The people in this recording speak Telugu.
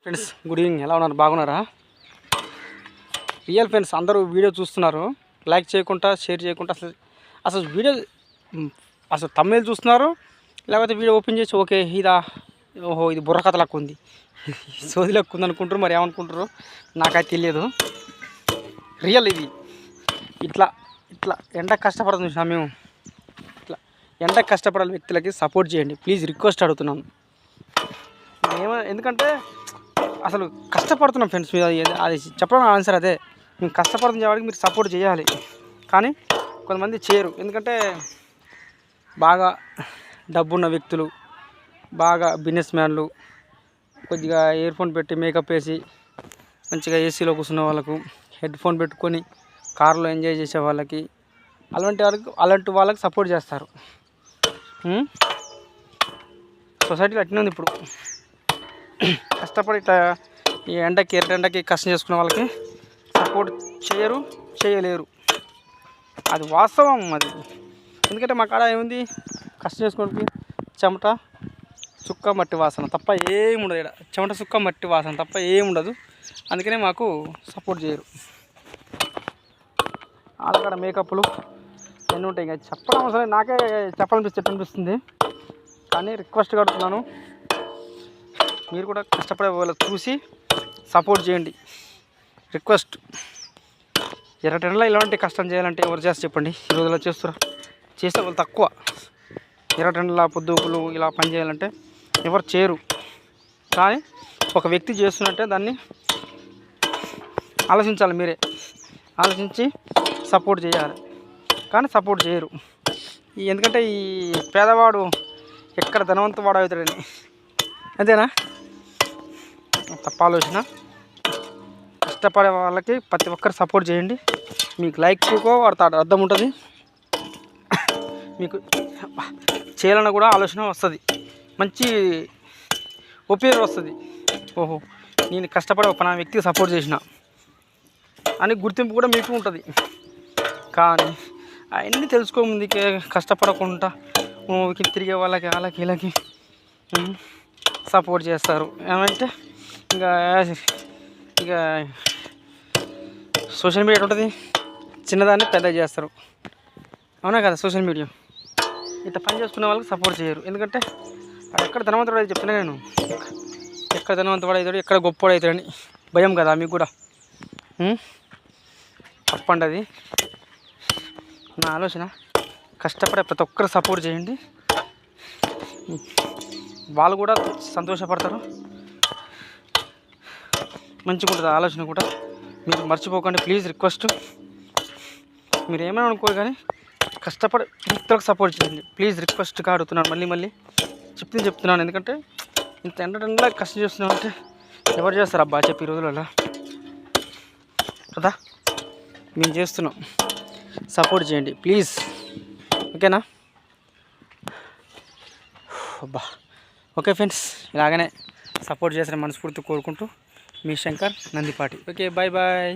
ఫ్రెండ్స్ గుడ్ ఈవినింగ్, ఎలా ఉన్నారు? బాగున్నారా? రియల్ ఫ్రెండ్స్ అందరూ వీడియో చూస్తున్నారు, లైక్ చేయకుండా షేర్ చేయకుండా అసలు వీడియో అసలు తమిళ చూస్తున్నారు, లేకపోతే వీడియో ఓపెన్ చేసి ఓకే ఇదా ఓహో ఇది బుర్రకథ లెక్క ఉంది, సోది లెక్క ఉంది అనుకుంటారు. మరి ఏమనుకుంటారు నాకైతే తెలియదు. రియల్ ఇది ఇట్లా ఇట్లా ఎండ కష్టపడదు చూసినా మేము. ఇట్లా ఎండ కష్టపడాలి వ్యక్తులకి సపోర్ట్ చేయండి ప్లీజ్, రిక్వెస్ట్ అడుగుతున్నాను. ఎందుకంటే అసలు కష్టపడుతున్నాం ఫ్రెండ్స్, అది చెప్పడం ఆన్సర్ అదే. మేము కష్టపడుతున్న చేయడానికి మీరు సపోర్ట్ చేయాలి, కానీ కొంతమంది చేయరు. ఎందుకంటే బాగా డబ్బున్న వ్యక్తులు, బాగా బిజినెస్ మ్యాన్లు, కొద్దిగా ఇయర్ ఫోన్ పెట్టి మేకప్ వేసి మంచిగా ఏసీలో కూర్చున్న వాళ్ళకు, హెడ్ ఫోన్ పెట్టుకొని కారులో ఎంజాయ్ చేసే వాళ్ళకి, అలాంటి వాళ్ళకి సపోర్ట్ చేస్తారు. సొసైటీలో అట్నే ఉంది ఇప్పుడు. కష్టపడి ఇట్లా ఈ ఎండకి కష్టం చేసుకునే వాళ్ళకి సపోర్ట్ చేయలేరు. అది వాస్తవం అది. ఎందుకంటే మా కాడ ఏముంది, కష్టం చేసుకోవడానికి చెమట చుక్క మట్టి వాసన తప్ప ఏముండదు. ఇక్కడ చెమట చుక్క మట్టి వాసన తప్ప ఏముండదు. అందుకనే మాకు సపోర్ట్ చేయరు. వాళ్ళ మేకప్లు ఎన్ని ఉంటాయి, ఇంకా చెప్పడం అసలు నాకే చెప్పాలనిపిస్తుంది. కానీ రిక్వెస్ట్ కడుతున్నాను, మీరు కూడా కష్టపడే వాళ్ళు చూసి సపోర్ట్ చేయండి. రిక్వెస్ట్. ఎర్రటెండలో ఇలాంటి కష్టం చేయాలంటే ఎవరు చేస్తే చెప్పండి? ఈ రోజుల్లో చేసే వాళ్ళు తక్కువ. ఎర్రటెండల పొద్దుకులు ఇలా పని చేయాలంటే ఎవరు చేయరు. కానీ ఒక వ్యక్తి చేస్తున్నట్టే దాన్ని ఆలోచించాలి. మీరే ఆలోచించి సపోర్ట్ చేయాలి, కానీ సపోర్ట్ చేయరు. ఎందుకంటే ఈ పేదవాడు ఎక్కడ ధనవంతవాడు అవుతాడని. అంతేనా? తప్ప ఆలోచన. కష్టపడే వాళ్ళకి ప్రతి ఒక్కరు సపోర్ట్ చేయండి. మీకు లైక్కో అర్థం ఉంటుంది, మీకు చేయాలన్న కూడా ఆలోచన వస్తుంది, మంచి ఒపీనియన్ వస్తుంది. ఓహో నేను కష్టపడే ఒక నా వ్యక్తికి సపోర్ట్ చేసిన అని గుర్తింపు కూడా మీకు ఉంటుంది. కానీ అవన్నీ తెలుసుకోముందుకే కష్టపడకుండా తిరిగే వాళ్ళకి వీళ్ళకి సపోర్ట్ చేస్తారు. ఏమంటే ఇక సోషల్ మీడియా ఉంటుంది, చిన్నదాన్ని పెద్ద చేస్తారు. అవునా కదా? సోషల్ మీడియా ఇట్లా పని చేసుకునే వాళ్ళకి సపోర్ట్ చేయరు. ఎందుకంటే ఎక్కడ ధనవంతుడు అయితే చెప్తున్నా నేను, ఎక్కడ ధనవంతుడు అవుతాడు, ఎక్కడ గొప్పవాడు అవుతాడని భయం కదా మీకు కూడా. తప్పండి అది. నా ఆలోచన కష్టపడే ప్రతి ఒక్కరు సపోర్ట్ చేయండి, వాళ్ళు కూడా సంతోషపడతారు, మంచిగా ఉంటుంది ఆలోచన కూడా. మీరు మర్చిపోకండి ప్లీజ్, రిక్వెస్ట్. మీరు ఏమైనా అనుకో కానీ కష్టపడి వ్యక్తులకు సపోర్ట్ చేయండి ప్లీజ్, రిక్వెస్ట్గా అడుగుతున్నాను. మళ్ళీ చెప్తున్నాను. ఎందుకంటే ఇంత ఎండలా కష్టం చేస్తున్నాం అంటే ఎవరు చేస్తారు అబ్బా చెప్పి ఈ రోజులలో కదా. మేము చేస్తున్నాం, సపోర్ట్ చేయండి ప్లీజ్, ఓకేనా? అబ్బా ఓకే ఫ్రెండ్స్, ఇలాగనే సపోర్ట్ చేసిన మనస్ఫూర్తి కోరుకుంటూ మీ శంకర్ నందిపాటి. Okay bye.